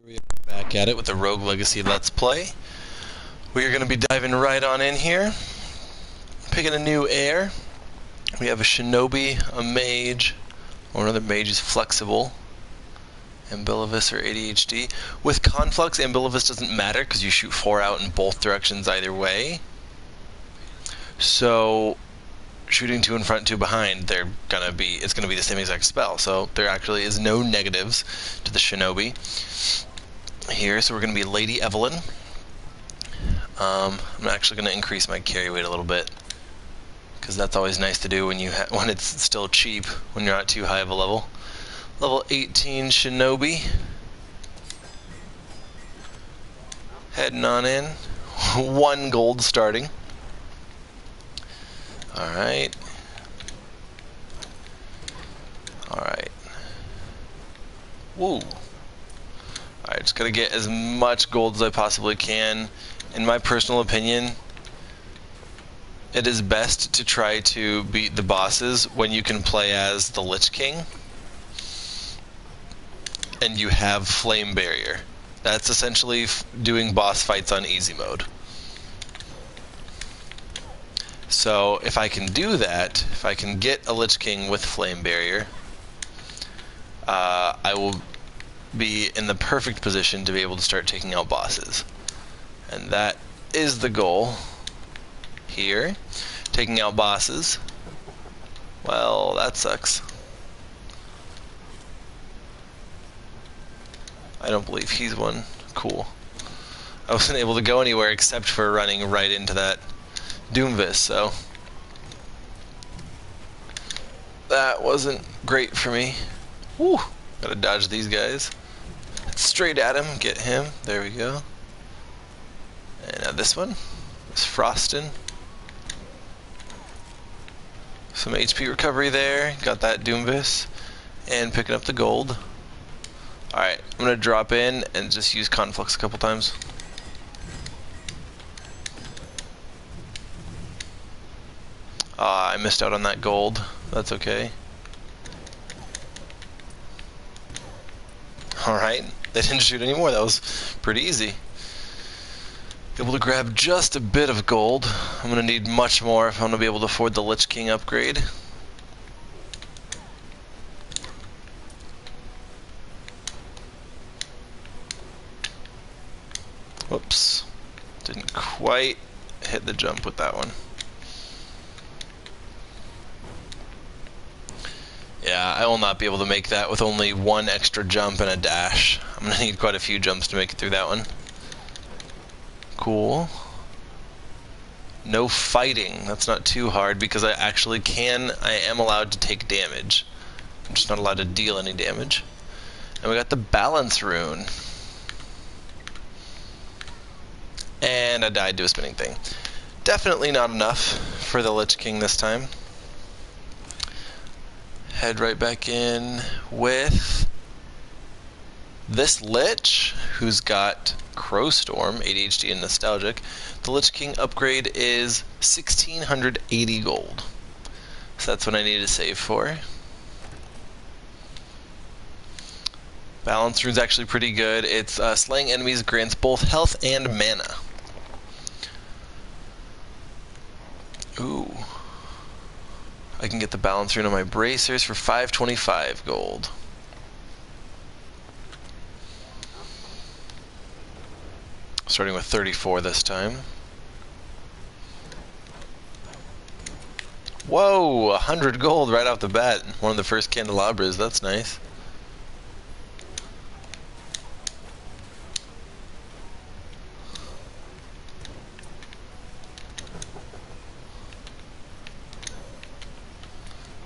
We are back at it with the Rogue Legacy Let's Play. We are going to be diving right on in here, picking a new heir. We have a Shinobi, a Mage, or another Mage is Flexible, Ambilavus or ADHD. With Conflux, Ambilavus doesn't matter because you shoot 4 out in both directions either way. So, shooting 2 in front, 2 behind, it's gonna be the same exact spell. So there actually is no negatives to the Shinobi here. So we're gonna be Lady Evelyn. I'm actually gonna increase my carry weight a little bit because that's always nice to do when when it's still cheap, when you're not too high of a level. Level 18 Shinobi. Heading on in. 1 gold starting. Alright. Alright. Woo. Alright, just gotta get as much gold as I possibly can. In my personal opinion, it is best to try to beat the bosses when you can play as the Lich King and you have Flame Barrier. That's essentially doing boss fights on easy mode. So if I can do that, if I can get a Lich King with Flame Barrier, I will be in the perfect position to be able to start taking out bosses. And that is the goal here. Taking out bosses. Well, that sucks. I don't believe he's one. Cool. I wasn't able to go anywhere except for running right into that Doomvis, so that wasn't great for me. Woo! Gotta dodge these guys. Straight at him, get him. There we go. And now this one is Frostin. Some HP recovery there. Got that Doomvis. And picking up the gold. Alright, I'm gonna drop in and just use Conflux a couple times. I missed out on that gold. That's okay. Alright, they didn't shoot anymore. That was pretty easy. Able to grab just a bit of gold. I'm going to need much more if I'm going to be able to afford the Lich King upgrade. Whoops. Didn't quite hit the jump with that one. Yeah, I will not be able to make that with only 1 extra jump and a dash. I'm going to need quite a few jumps to make it through that one. Cool. No fighting. That's not too hard because I am allowed to take damage. I'm just not allowed to deal any damage. And we got the Balance Rune. And I died to a spinning thing. Definitely not enough for the Lich King this time. Head right back in with this Lich, who's got Crowstorm, ADHD, and Nostalgic. The Lich King upgrade is 1,680 gold. So that's what I need to save for. Balance Rune's actually pretty good. It's slaying enemies grants both health and mana. Ooh. I can get the Balance Rune on my bracers for 525 gold. Starting with 34 this time. Whoa! 100 gold right off the bat. One of the first candelabras. That's nice.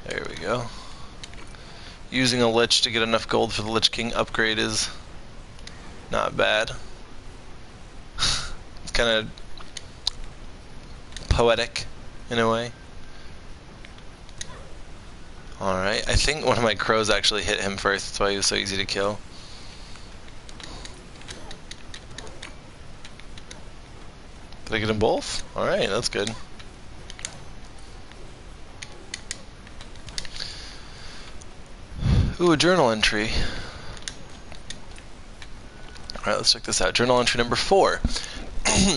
There we go. Using a Lich to get enough gold for the Lich King upgrade is not bad. It's kind of poetic in a way. Alright, I think one of my crows actually hit him first, that's why he was so easy to kill. Did I get them both? Alright, that's good. Ooh, a journal entry. Alright, let's check this out. Journal entry number 4.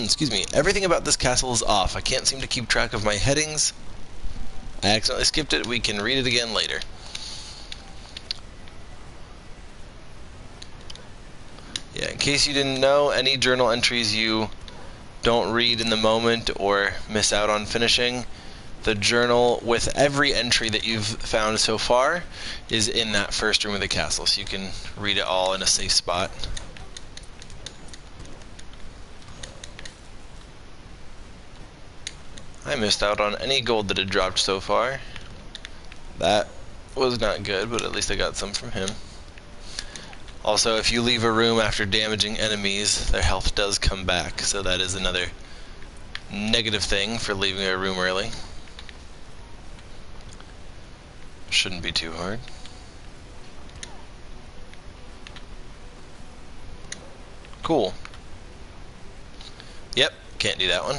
Excuse me. Everything about this castle is off. I can't seem to keep track of my headings. I accidentally skipped it. We can read it again later. Yeah, in case you didn't know, any journal entries you don't read in the moment or miss out on finishing, the journal with every entry that you've found so far is in that first room of the castle, so you can read it all in a safe spot. I missed out on any gold that had dropped so far. That was not good, but at least I got some from him. Also, if you leave a room after damaging enemies, their health does come back, so that is another negative thing for leaving a room early. Shouldn't be too hard. Cool. Yep, can't do that one.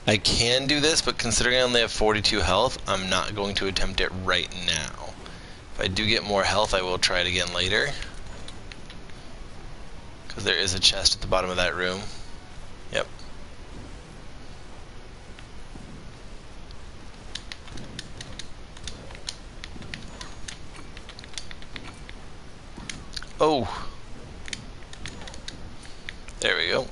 I can do this, but considering I only have 42 health, I'm not going to attempt it right now. If I do get more health, I will try it again later. Because there is a chest at the bottom of that room. Yep. Oh. There we go.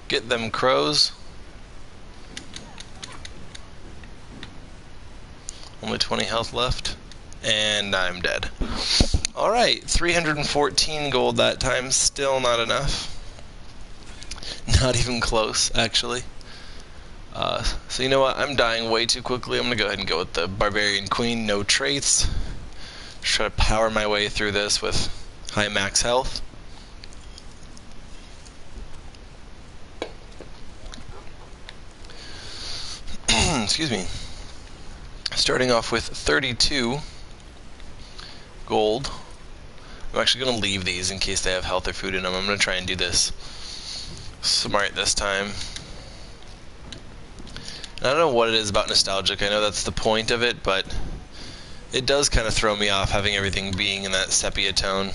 Get them crows. Only 20 health left. And I'm dead. Alright, 314 gold that time. Still not enough. Not even close, actually. So you know what? I'm dying way too quickly. I'm going to go ahead and go with the Barbarian Queen. No traits. Just try to power my way through this with high max health. Excuse me. Starting off with 32 gold. I'm actually going to leave these in case they have health or food in them. I'm going to try and do this smart this time. And I don't know what it is about nostalgic. I know that's the point of it, but it does kind of throw me off having everything being in that sepia tone.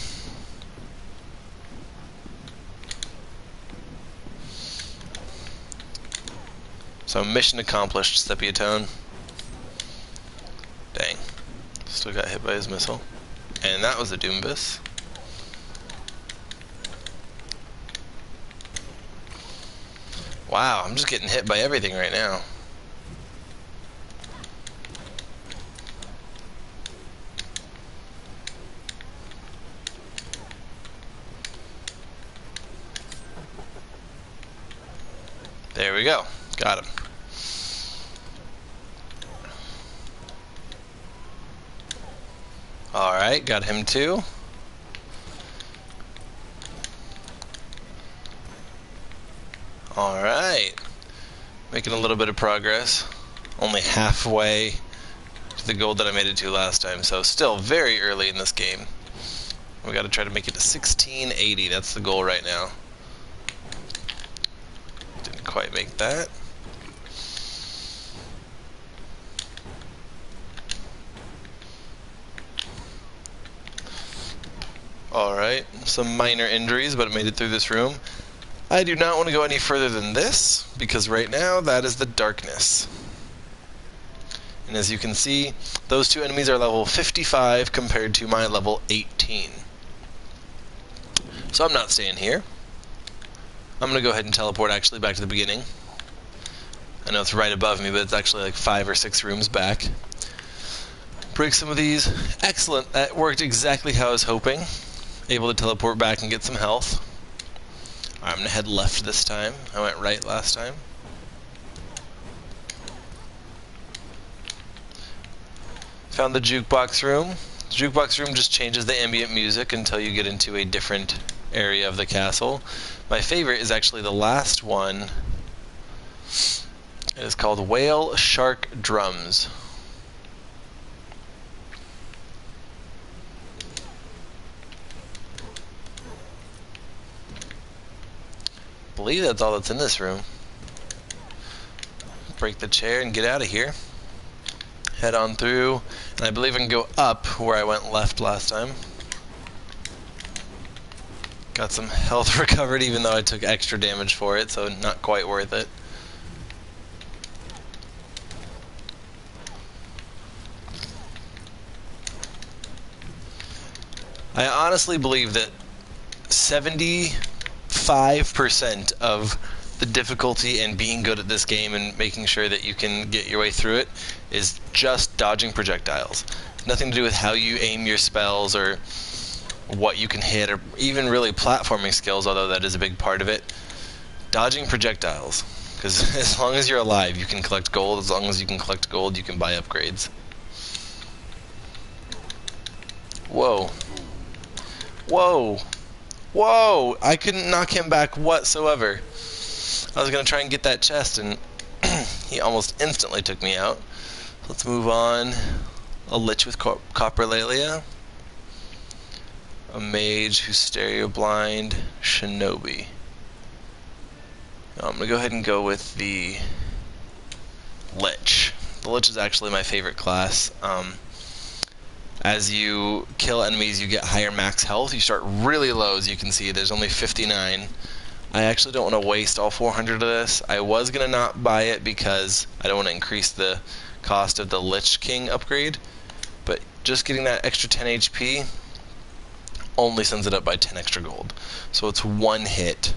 So mission accomplished, sepia tone. Dang. Still got hit by his missile. And that was a Doombus. Wow, I'm just getting hit by everything right now. There we go. Got him. Alright, got him too. Alright. Making a little bit of progress. Only halfway to the goal that I made it to last time, so still very early in this game. We gotta try to make it to 1680. That's the goal right now. Didn't quite make that. Alright, some minor injuries, but I made it through this room. I do not want to go any further than this, because right now that is the darkness. And as you can see, those two enemies are level 55 compared to my level 18. So I'm not staying here. I'm going to go ahead and teleport actually back to the beginning. I know it's right above me, but it's actually like 5 or 6 rooms back. Break some of these. Excellent. That worked exactly how I was hoping. Able to teleport back and get some health. I'm going to head left this time. I went right last time. Found the jukebox room. The jukebox room just changes the ambient music until you get into a different area of the castle. My favorite is actually the last one. It is called Whale Shark Drums. I believe that's all that's in this room. break the chair and get out of here. Head on through, and I believe I can go up where I went left last time. Got some health recovered even though I took extra damage for it, so not quite worth it. I honestly believe that 75% of the difficulty and being good at this game and making sure that you can get your way through it is just dodging projectiles. Nothing to do with how you aim your spells or what you can hit or even really platforming skills, although that is a big part of it. Dodging projectiles. Because as long as you're alive, you can collect gold. As long as you can collect gold, you can buy upgrades. Whoa. Whoa. Whoa! I couldn't knock him back whatsoever. I was going to try and get that chest, and he almost instantly took me out. Let's move on. A Lich with Coprolalia. A Mage who's stereo blind. Shinobi. Now I'm going to go ahead and go with the Lich. The Lich is actually my favorite class. As you kill enemies, you get higher max health. You start really low, as you can see. There's only 59. I actually don't want to waste all 400 of this. I was going to not buy it because I don't want to increase the cost of the Lich King upgrade. But just getting that extra 10 HP only sends it up by 10 extra gold. So it's one hit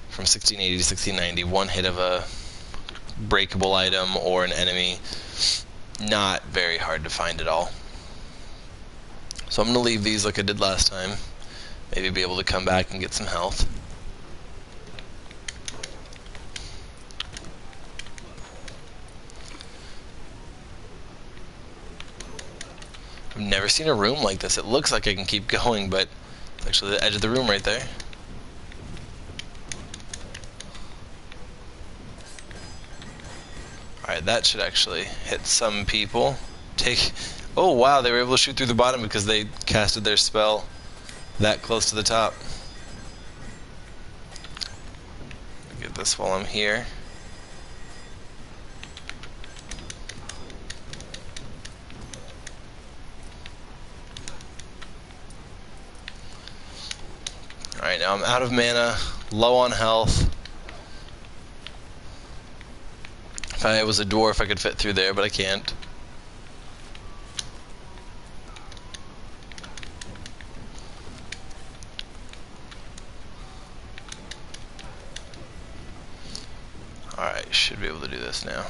from 1680 to 1690. One hit of a breakable item or an enemy. Not very hard to find at all. So I'm going to leave these like I did last time. Maybe be able to come back and get some health. I've never seen a room like this. It looks like I can keep going, but it's actually the edge of the room right there. Alright, that should actually hit some people. Oh wow, they were able to shoot through the bottom because they casted their spell that close to the top. Get this while I'm here. Alright, now I'm out of mana, low on health. If I was a dwarf, I could fit through there, but I can't. Alright, should be able to do this now.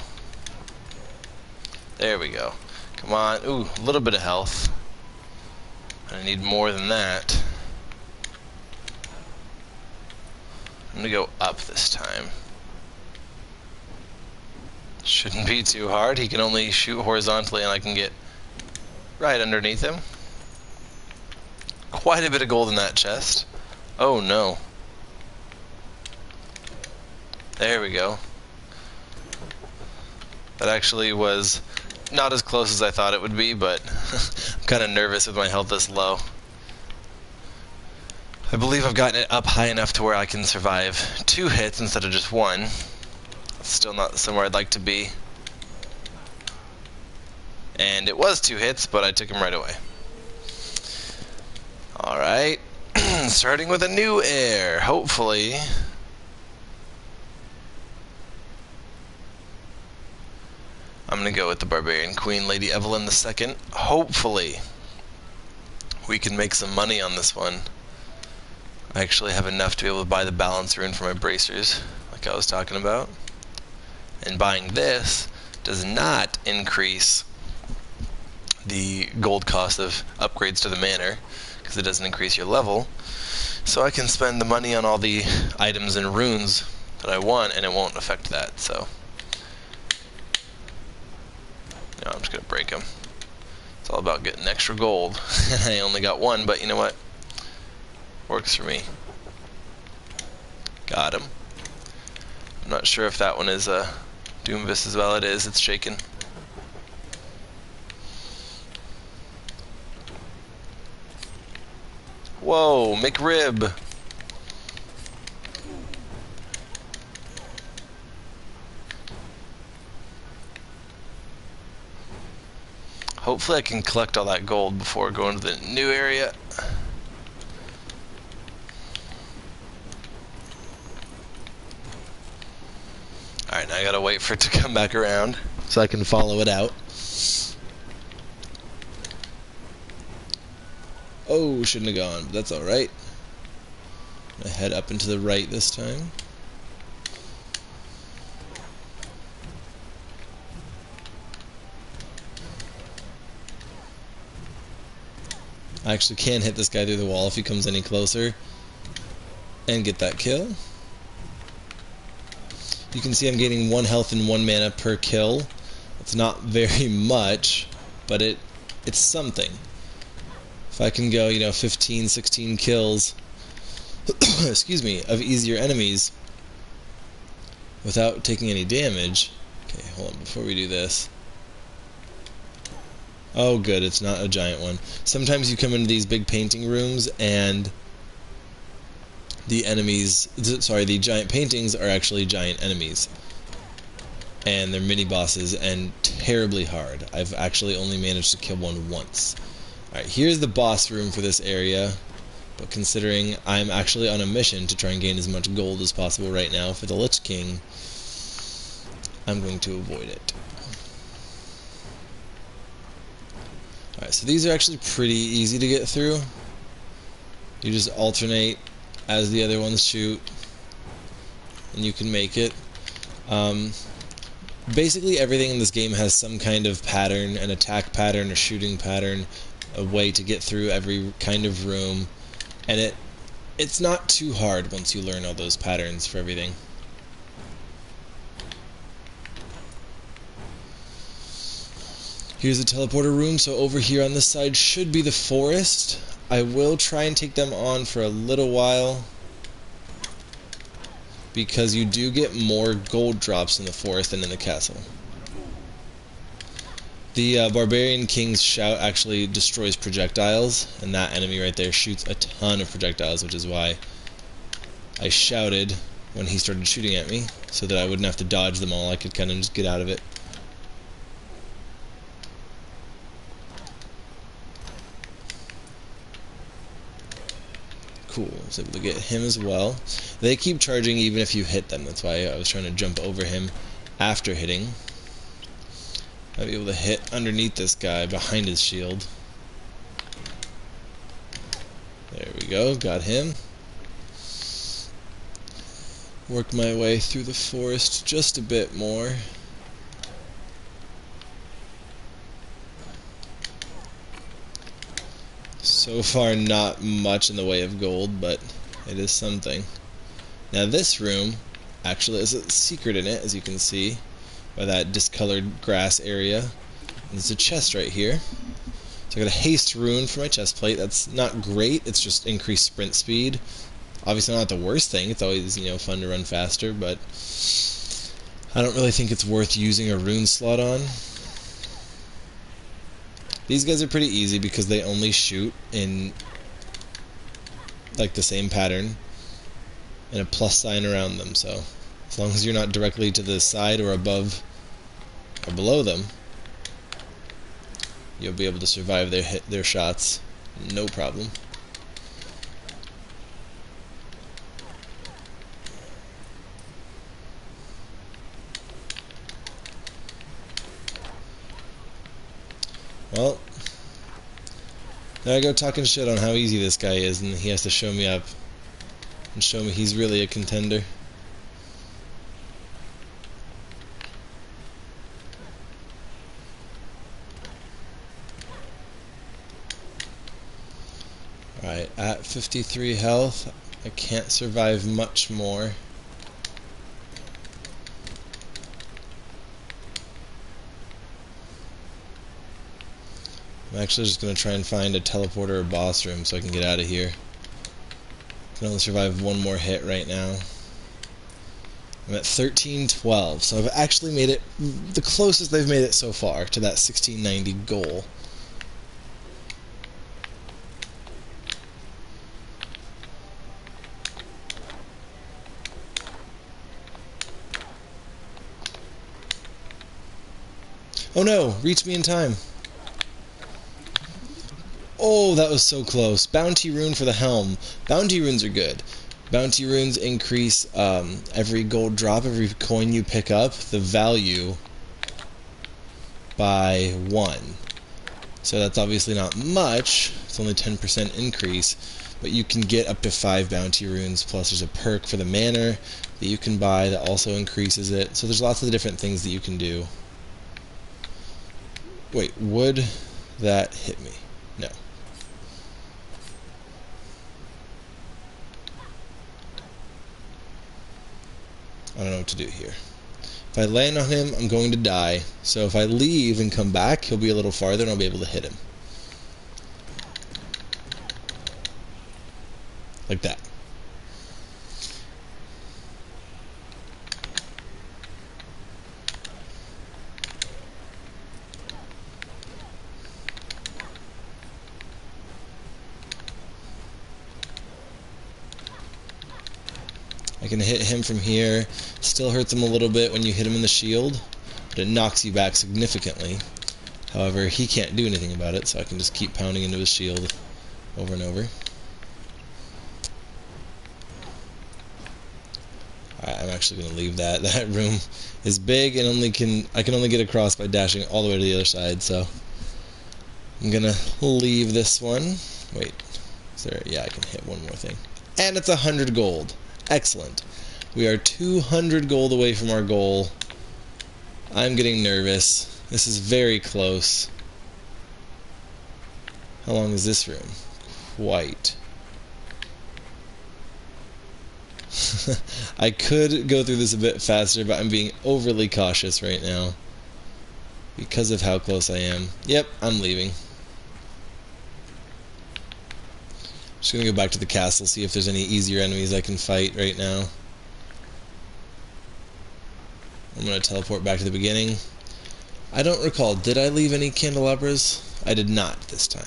There we go. Come on. Ooh, a little bit of health. I need more than that. I'm gonna go up this time. Shouldn't be too hard. He can only shoot horizontally and I can get right underneath him. Quite a bit of gold in that chest. Oh no. There we go. That actually was not as close as I thought it would be, but I'm kind of nervous with my health this low. I believe I've gotten it up high enough to where I can survive 2 hits instead of just 1. It's still not somewhere I'd like to be. And it was 2 hits, but I took him right away. Alright. Starting with a new heir, hopefully. I'm going to go with the Barbarian Queen, Lady Evelyn II. Hopefully, we can make some money on this one. I actually have enough to be able to buy the balance rune for my bracers, like I was talking about. And buying this does not increase the gold cost of upgrades to the manor, because it doesn't increase your level. So I can spend the money on all the items and runes that I want, and it won't affect that, so... No, I'm just going to break them. It's all about getting extra gold. I only got 1, but you know what? Works for me. Got him. I'm not sure if that one is Doomvis as well. It is. It's shaken. Whoa, McRib. Hopefully I can collect all that gold before going to the new area. Alright, now I gotta wait for it to come back around so I can follow it out. Oh, shouldn't have gone, but that's alright. I'm gonna head up and to the right this time. I actually can hit this guy through the wall if he comes any closer and get that kill. You can see I'm gaining 1 health and 1 mana per kill. It's not very much, but it's something. If I can go, 15, 16 kills, excuse me, of easier enemies without taking any damage. Okay, hold on, before we do this. Oh good, it's not a giant one. Sometimes you come into these big painting rooms and the giant paintings are actually giant enemies. And they're mini bosses and terribly hard. I've actually only managed to kill one once. Alright, here's the boss room for this area. But considering I'm actually on a mission to try and gain as much gold as possible right now for the Lich King, I'm going to avoid it. Alright, so these are actually pretty easy to get through. You just alternate as the other ones shoot, and you can make it. Basically everything in this game has some kind of pattern, an attack pattern, a shooting pattern, a way to get through every kind of room, and it's not too hard once you learn all those patterns for everything. Here's the teleporter room, so over here on this side should be the forest. I will try and take them on for a little while, because you do get more gold drops in the forest than in the castle. The Barbarian King's Shout actually destroys projectiles, and that enemy right there shoots a ton of projectiles, which is why I shouted when he started shooting at me, so that I wouldn't have to dodge them all, I could kind of just get out of it. Cool, I was able to get him as well. They keep charging even if you hit them, that's why I was trying to jump over him after hitting. I'll be able to hit underneath this guy behind his shield. There we go, got him. Work my way through the forest just a bit more. So far not much in the way of gold, but it is something. Now this room actually has a secret in it, as you can see by that discolored grass area. And there's a chest right here. So I got a haste rune for my chest plate. That's not great, it's just increased sprint speed. Obviously not the worst thing, it's always, fun to run faster, but I don't really think it's worth using a rune slot on. These guys are pretty easy because they only shoot in like the same pattern and a plus sign around them, so as long as you're not directly to the side or above or below them, you'll be able to survive their shots, no problem. Well, there I go talking shit on how easy this guy is, and he has to show me up and show me he's really a contender. Alright, at 53 health, I can't survive much more. I'm actually just going to try and find a teleporter or boss room so I can get out of here. I can only survive one more hit right now. I'm at 1312, so I've actually made it the closest they've made it so far to that 1690 goal. Oh no! Reach me in time! Oh, that was so close. Bounty rune for the helm. Bounty runes are good. Bounty runes increase every gold drop, every coin you pick up, the value by 1. So that's obviously not much. It's only 10% increase. But you can get up to 5 bounty runes, plus there's a perk for the manor that you can buy that also increases it. So there's lots of different things that you can do. Wait, would that hit me? No. I don't know what to do here. If I land on him, I'm going to die. So if I leave and come back, he'll be a little farther and I'll be able to hit him. Like that. I can hit him from here. Still hurts him a little bit when you hit him in the shield, but it knocks you back significantly. However, he can't do anything about it, so I can just keep pounding into his shield over and over. Alright, I'm actually going to leave that. That room is big and I can only get across by dashing all the way to the other side, so I'm going to leave this one. Wait, is there? Yeah, I can hit one more thing. And it's 100 gold. Excellent. We are 200 gold away from our goal. I'm getting nervous. This is very close. How long is this room? Quite. I could go through this a bit faster, but I'm being overly cautious right now because of how close I am. Yep, I'm leaving. Just gonna go back to the castle, see if there's any easier enemies I can fight right now. I'm gonna teleport back to the beginning. I don't recall, did I leave any candelabras? I did not this time.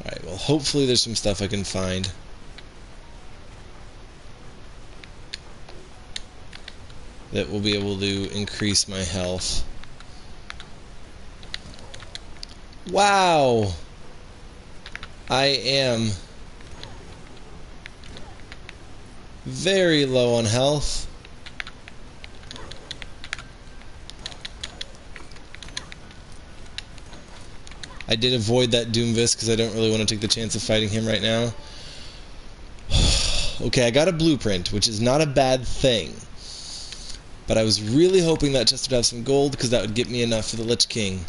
Alright, well hopefully there's some stuff I can find. That will be able to increase my health. Wow! I am very low on health. I did avoid that Doomvis because I don't really want to take the chance of fighting him right now. Okay, I got a blueprint, which is not a bad thing. But I was really hoping that chest would have some gold because that would get me enough for the Lich King.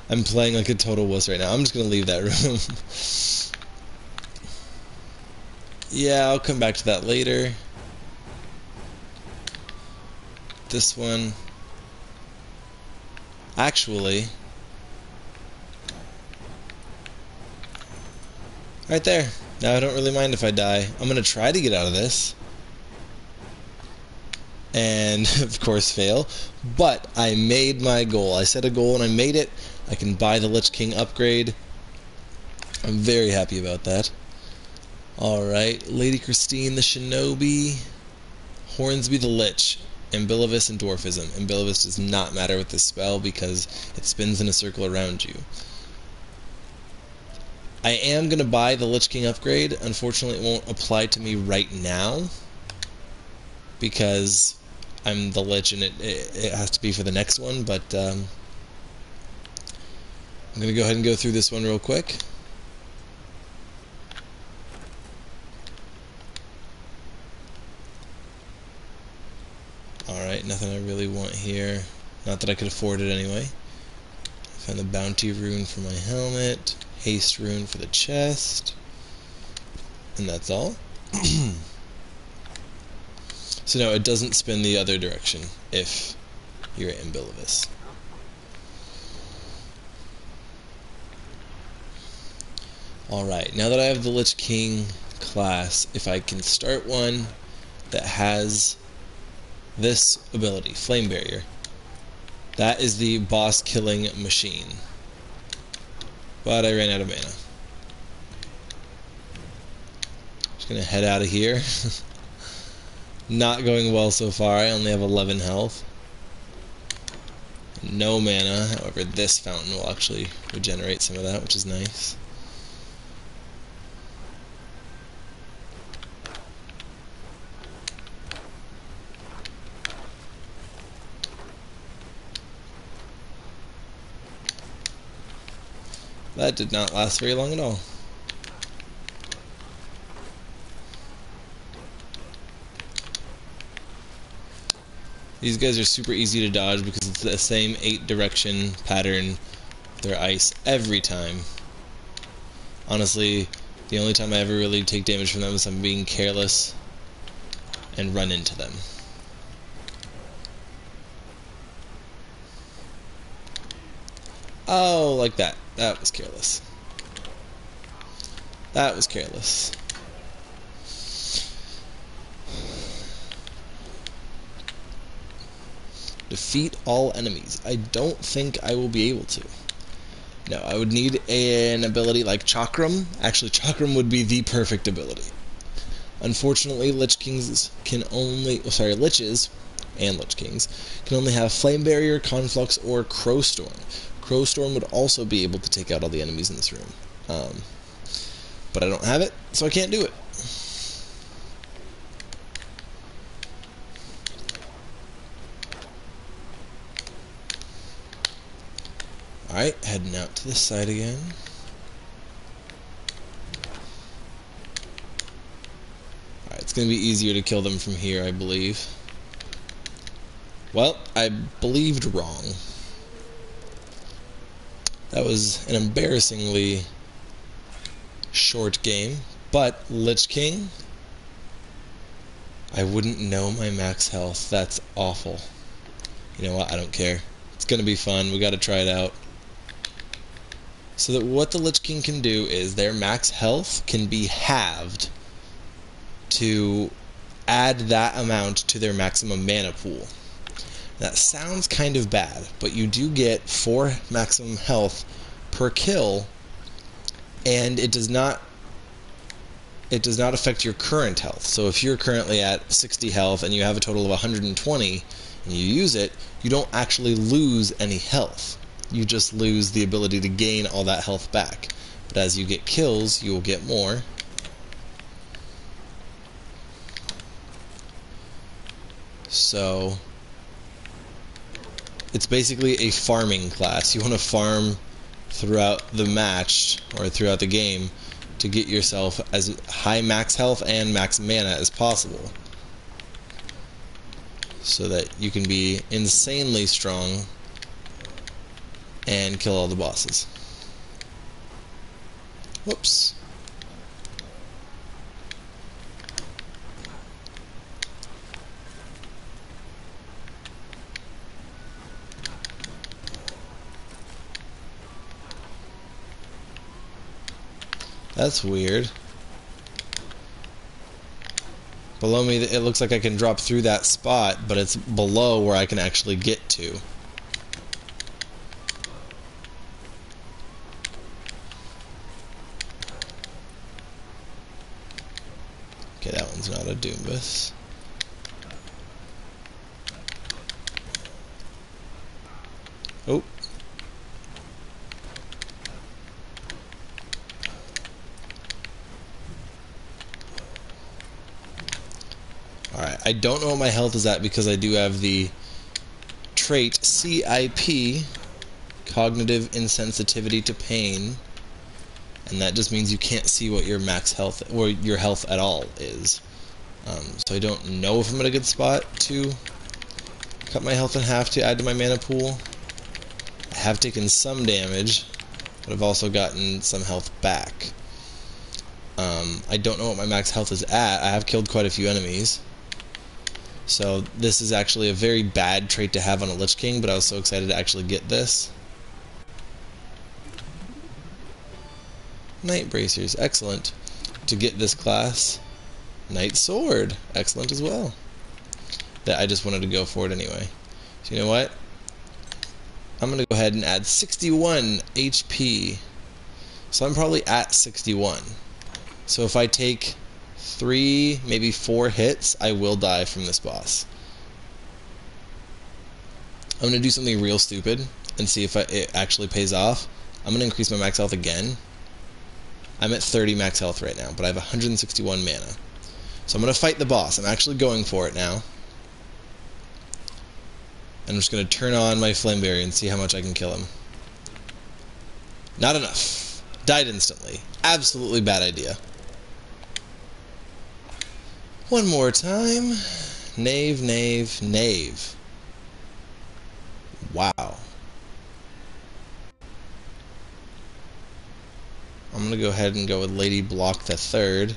I'm playing like a total wuss right now. I'm just gonna leave that room. Yeah, I'll come back to that later. This one. Actually. Right there. Now I don't really mind if I die. I'm gonna try to get out of this. And, of course, fail. But I made my goal. I set a goal and I made it. I can buy the Lich King upgrade. I'm very happy about that. Alright, Lady Christine the Shinobi, Hornsby the Lich, Ambilivis and Dwarfism. Ambilivis does not matter with this spell because it spins in a circle around you. I am going to buy the Lich King upgrade. Unfortunately, it won't apply to me right now because I'm the Lich and it has to be for the next one, but I'm going to go ahead and go through this one real quick. Alright, nothing I really want here. Not that I could afford it anyway. I found the bounty rune for my helmet, haste rune for the chest, and that's all. So no, it doesn't spin the other direction if you're at Ambilivis. Alright, now that I have the Lich King class, if I can start one that has this ability, Flame Barrier, that is the boss killing machine. But I ran out of mana. Just gonna head out of here. Not going well so far. I only have 11 health. No mana. However, this fountain will actually regenerate some of that, which is nice. That did not last very long at all. These guys are super easy to dodge because it's the same 8-direction pattern. They're ice every time. Honestly, the only time I ever really take damage from them is I'm being careless and run into them. Oh, like that. That was careless. That was careless. Defeat all enemies. I don't think I will be able to. No, I would need an ability like Chakram. Actually, Chakram would be the perfect ability. Unfortunately, Liches and Lich Kings can only have Flame Barrier, Conflux, or Crowstorm. Crowstorm would also be able to take out all the enemies in this room. But I don't have it, so I can't do it. Alright, heading out to this side again. Alright, it's going to be easier to kill them from here, I believe. Well, I believed wrong. That was an embarrassingly short game, but Lich King, I wouldn't know my max health. That's awful. You know what? I don't care. It's going to be fun. We got to try it out. So that what the Lich King can do is their max health can be halved to add that amount to their maximum mana pool. That sounds kind of bad, but you do get 4 maximum health per kill, and it does not affect your current health. So if you're currently at 60 health and you have a total of 120 and you use it, you don't actually lose any health. You just lose the ability to gain all that health back. But as you get kills, you will get more. So it's basically a farming class. You want to farm throughout the match or throughout the game to get yourself as high max health and max mana as possible, so that you can be insanely strong and kill all the bosses. Whoops. That's weird. Below me, it looks like I can drop through that spot, but it's below where I can actually get to. Okay, that one's not a Doombus. Oh. Alright, I don't know what my health is at because I do have the trait CIP, Cognitive Insensitivity to Pain, and that just means you can't see what your max health or your health at all is. So I don't know if I'm at a good spot to cut my health in half to add to my mana pool. I have taken some damage, but I've also gotten some health back. I don't know what my max health is at. I have killed quite a few enemies. So this is actually a very bad trait to have on a Lich King, but I was so excited to actually get this. Night Bracers, excellent. To get this class, Night Sword, excellent as well. That I just wanted to go for it anyway. So you know what? I'm going to go ahead and add 61 HP. So I'm probably at 61. So if I take 3, maybe 4 hits, I will die from this boss. I'm going to do something real stupid and see if it actually pays off. I'm going to increase my max health again. I'm at 30 max health right now, but I have 161 mana. So I'm going to fight the boss. I'm actually going for it now. I'm just going to turn on my Flame Barrier and see how much I can kill him. Not enough. Died instantly. Absolutely bad idea. One more time. Knave, knave, knave. Wow. I'm going to go ahead and go with Lady Block the Third.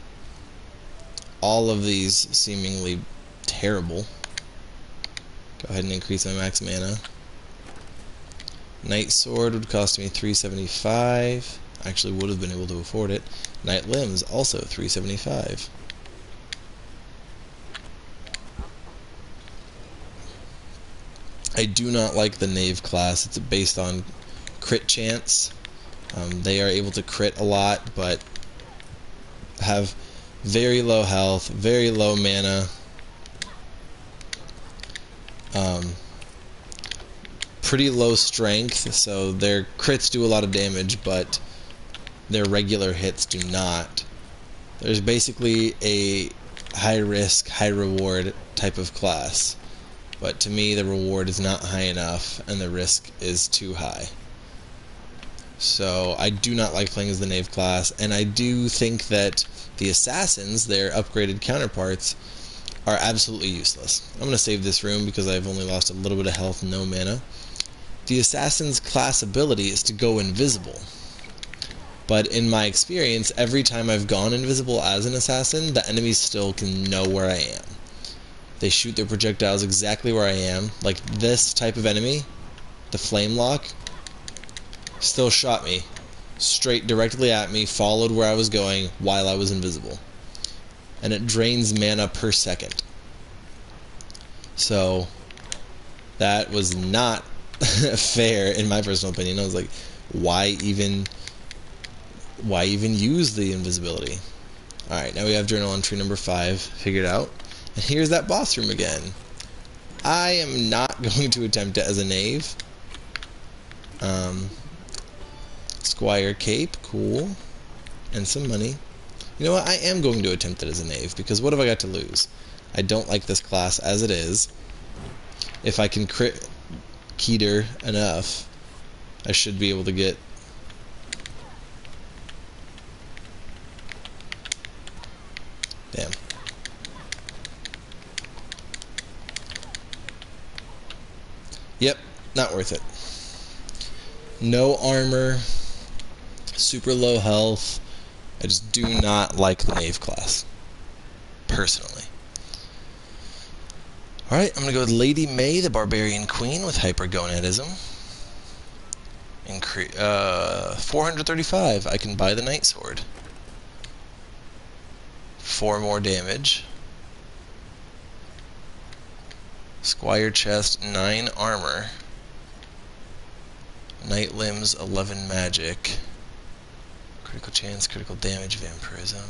All of these seemingly terrible. Go ahead and increase my max mana. Knight Sword would cost me 375. I actually would have been able to afford it. Knight Limbs also 375. I do not like the Knave class. It's based on crit chance. They are able to crit a lot, but have very low health, very low mana. Pretty low strength, so their crits do a lot of damage, but their regular hits do not. There's basically a high risk, high reward type of class, but to me the reward is not high enough and the risk is too high. So I do not like playing as the Knave class, and I do think that the Assassins, their upgraded counterparts, are absolutely useless. I'm going to save this room because I've only lost a little bit of health and no mana. The Assassin's class ability is to go invisible. But in my experience, every time I've gone invisible as an Assassin, the enemies still can know where I am. They shoot their projectiles exactly where I am. Like this type of enemy, the Flame Lock, still shot me straight directly at me, followed where I was going while I was invisible. And it drains mana per second. So that was not fair in my personal opinion. I was like, why even use the invisibility? Alright, now we have journal entry number 5 figured out. And here's that boss room again. I am not going to attempt it as a knave. Squire Cape, cool. And some money. You know what, I am going to attempt it as a knave, because what have I got to lose? I don't like this class as it is. If I can crit Keter enough, I should be able to get... Damn. Yep, not worth it. No armor, super low health. I just do not like the Knave class, personally. Alright, I'm going to go with Lady May, the Barbarian Queen, with Hypergonadism. 435. I can buy the Night Sword. 4 more damage. Squire Chest, 9 armor. Knight Limbs, 11 magic. Critical chance, critical damage, vampirism.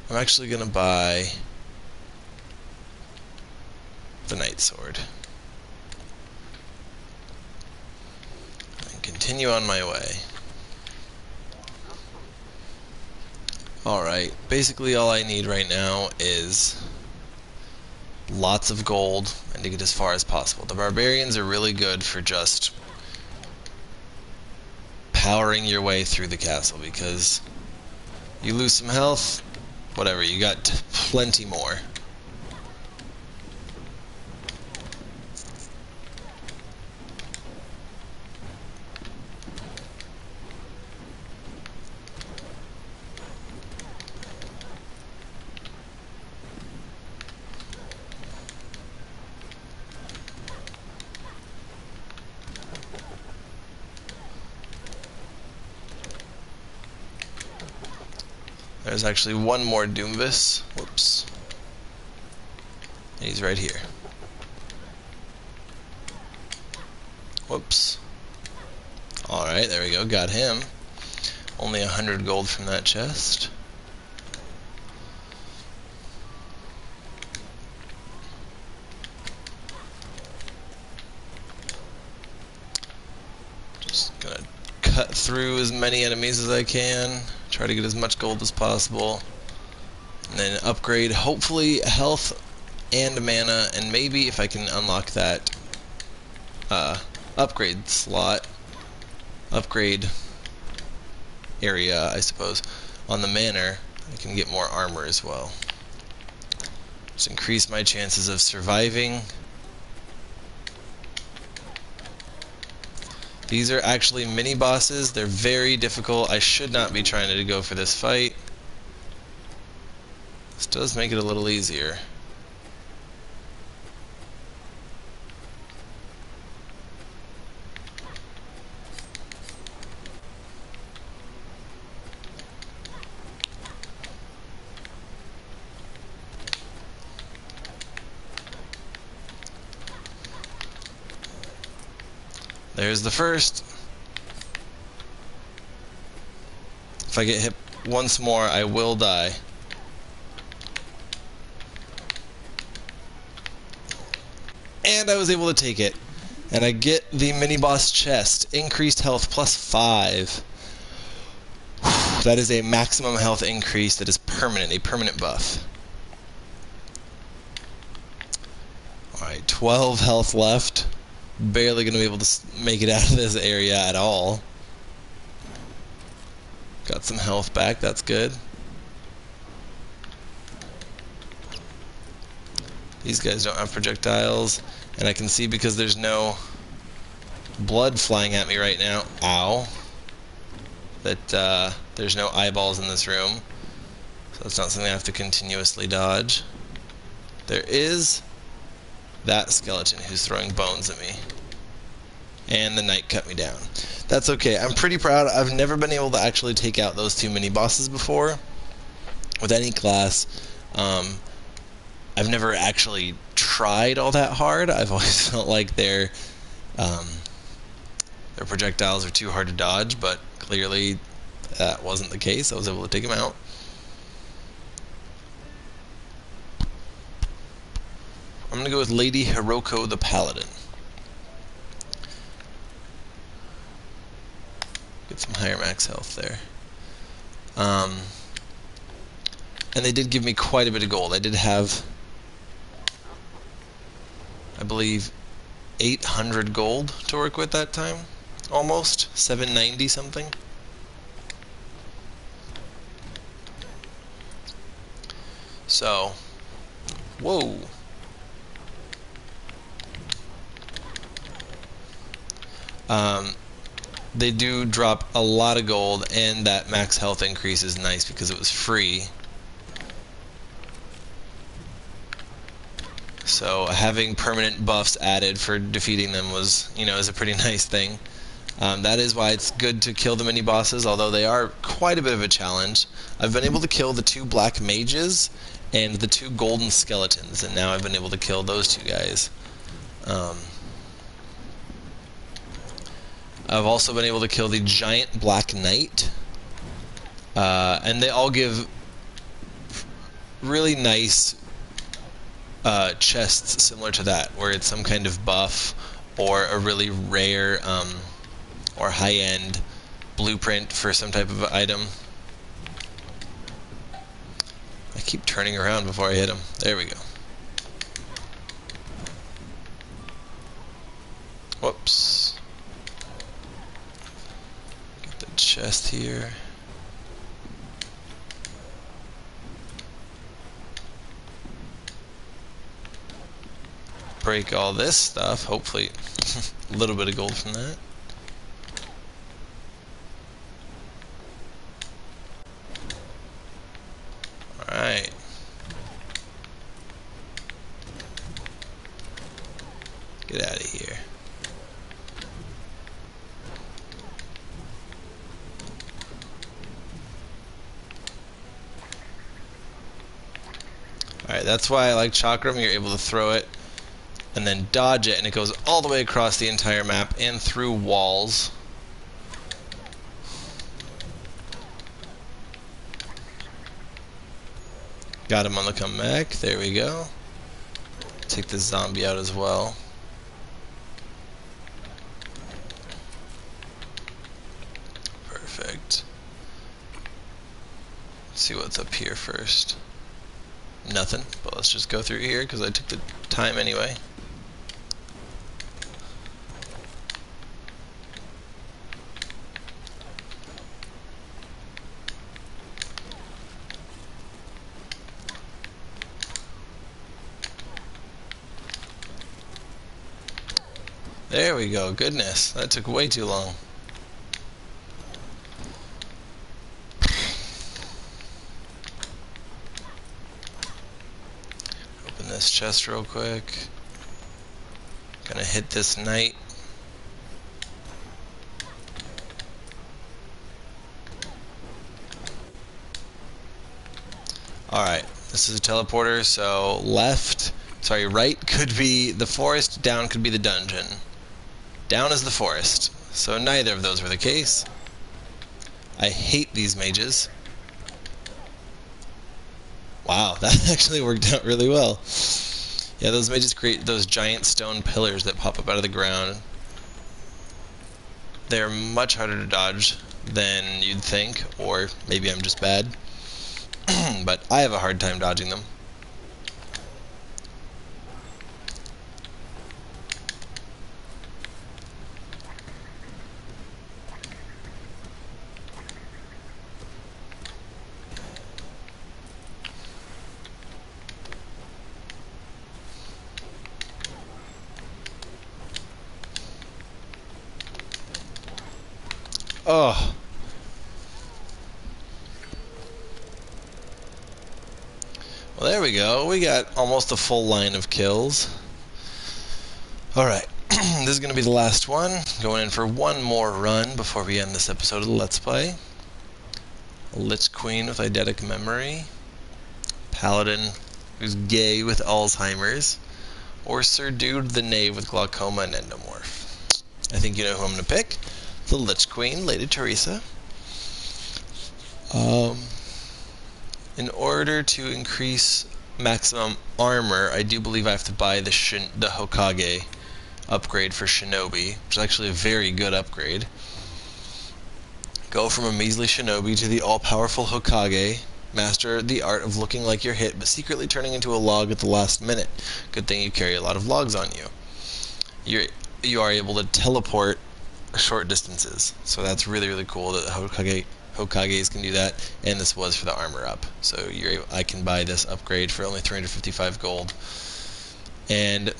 I'm actually going to buy the Night Sword. And continue on my way. Alright, basically all I need right now is lots of gold and to get as far as possible. The Barbarians are really good for just powering your way through the castle, because you lose some health, whatever, you got plenty more. There's actually one more Doomvis. Whoops. And he's right here. Whoops. Alright, there we go. Got him. Only 100 gold from that chest. Just gonna cut through as many enemies as I can. Try to get as much gold as possible. And then upgrade, hopefully, health and mana, and maybe if I can unlock that upgrade slot, upgrade area, I suppose, on the manor, I can get more armor as well. Just increase my chances of surviving. These are actually mini bosses. They're very difficult. I should not be trying to go for this fight. This does make it a little easier. There's the first. If I get hit once more, I will die. And I was able to take it. And I get the mini-boss chest. Increased health +5. That is a maximum health increase that is permanent, a permanent buff. Alright, 12 health left. Barely going to be able to make it out of this area at all. Got some health back, that's good. These guys don't have projectiles, and I can see because there's no blood flying at me right now, ow, that there's no eyeballs in this room. So that's not something I have to continuously dodge. There is that skeleton who's throwing bones at me. And the knight cut me down. That's okay. I'm pretty proud. I've never been able to actually take out those two mini bosses before with any class. I've never actually tried all that hard. I've always felt like their projectiles are too hard to dodge, but clearly that wasn't the case. I was able to take them out. I'm going to go with Lady Hiroko the Paladin. Get some higher max health there. And they did give me quite a bit of gold. I did have, I believe, 800 gold to work with that time. Almost. 790 something. So, whoa. They do drop a lot of gold, and that max health increase is nice because it was free. So having permanent buffs added for defeating them was, is a pretty nice thing. That is why it's good to kill the mini bosses, although they are quite a bit of a challenge. I've been able to kill the 2 black mages and the 2 golden skeletons, and now I've been able to kill those 2 guys. I've also been able to kill the giant black knight, and they all give really nice chests similar to that, where it's some kind of buff or a really rare or high-end blueprint for some type of item. I keep turning around before I hit him. There we go. Whoops. Get the chest here. Break all this stuff, hopefully a little bit of gold from that. Alright. Get out of here. Alright, that's why I like Chakram. You're able to throw it and then dodge it, and it goes all the way across the entire map and through walls. Got him on the comeback. There we go. Take this zombie out as well. Perfect. Let's see what's up here first. Nothing, but let's just go through here because I took the time anyway. There we go. Goodness, that took way too long. Open this chest real quick. Gonna hit this knight. Alright, this is a teleporter, so right could be the forest, down could be the dungeon. Down is the forest, so neither of those were the case. I hate these mages. Wow, that actually worked out really well. Yeah, those mages create those giant stone pillars that pop up out of the ground. They're much harder to dodge than you'd think, or maybe I'm just bad. But I have a hard time dodging them. Oh. Well, there we go. We got almost a full line of kills. Alright. This is going to be the last one. Going in for one more run before we end this episode of the Let's Play. Lich Queen with eidetic memory. Paladin who's gay with Alzheimer's. Or Sir Dude the Knave with glaucoma and endomorph. I think you know who I'm going to pick. The Lich Queen, Lady Teresa. In order to increase maximum armor, I do believe I have to buy the Hokage upgrade for Shinobi, which is actually a very good upgrade. Go from a measly Shinobi to the all-powerful Hokage. Master the art of looking like you're hit, but secretly turning into a log at the last minute. Good thing you carry a lot of logs on you. You are able to teleport short distances, so that's really, really cool that Hokages can do that, and this was for the armor up. So I can buy this upgrade for only 355 gold. And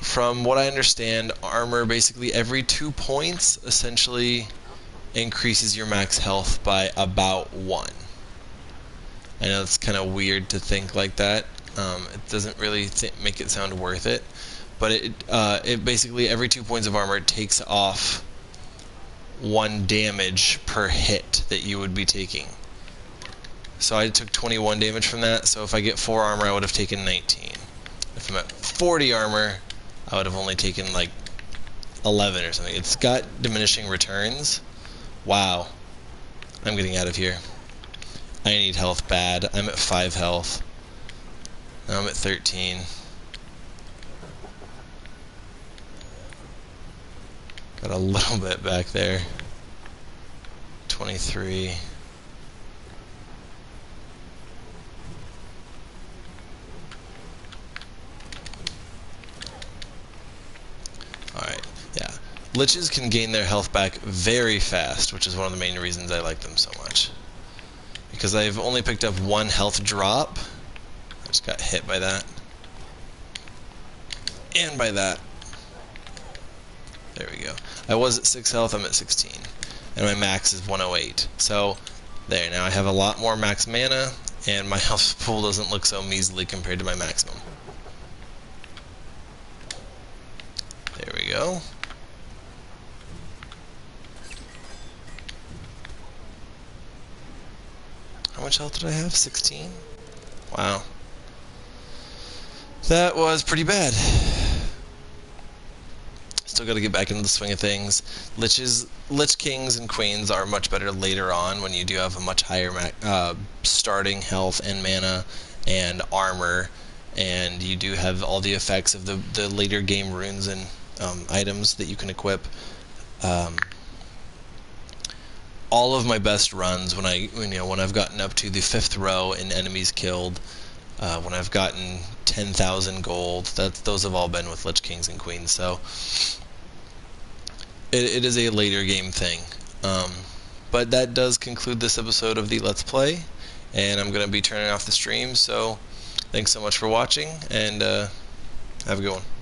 from what I understand, armor basically every 2 points essentially increases your max health by about 1. I know it's kind of weird to think like that. It doesn't really make it sound worth it, but it basically every 2 points of armor it takes off 1 damage per hit that you would be taking. So I took 21 damage from that, so if I get 4 armor I would have taken 19. If I'm at 40 armor I would have only taken like 11 or something. It's got diminishing returns. Wow. I'm getting out of here. I need health bad. I'm at 5 health. Now I'm at 13. Got a little bit back there. 23. Alright, yeah. Liches can gain their health back very fast, which is one of the main reasons I like them so much. Because I've only picked up 1 health drop. I just got hit by that. And by that. There we go. I was at 6 health, I'm at 16. And my max is 108. So, there, now I have a lot more max mana, and my health pool doesn't look so measly compared to my maximum. There we go. How much health did I have? 16? Wow. That was pretty bad. Still got to get back into the swing of things. Lich Kings and Queens are much better later on when you do have a much higher starting health and mana, and armor, and you do have all the effects of the later game runes and items that you can equip. All of my best runs when I've gotten up to the 5th row in enemies killed, when I've gotten 10,000 gold, those have all been with Lich Kings and Queens. So it is a later game thing. But that does conclude this episode of the Let's Play, and I'm going to be turning off the stream. So thanks so much for watching, and have a good one.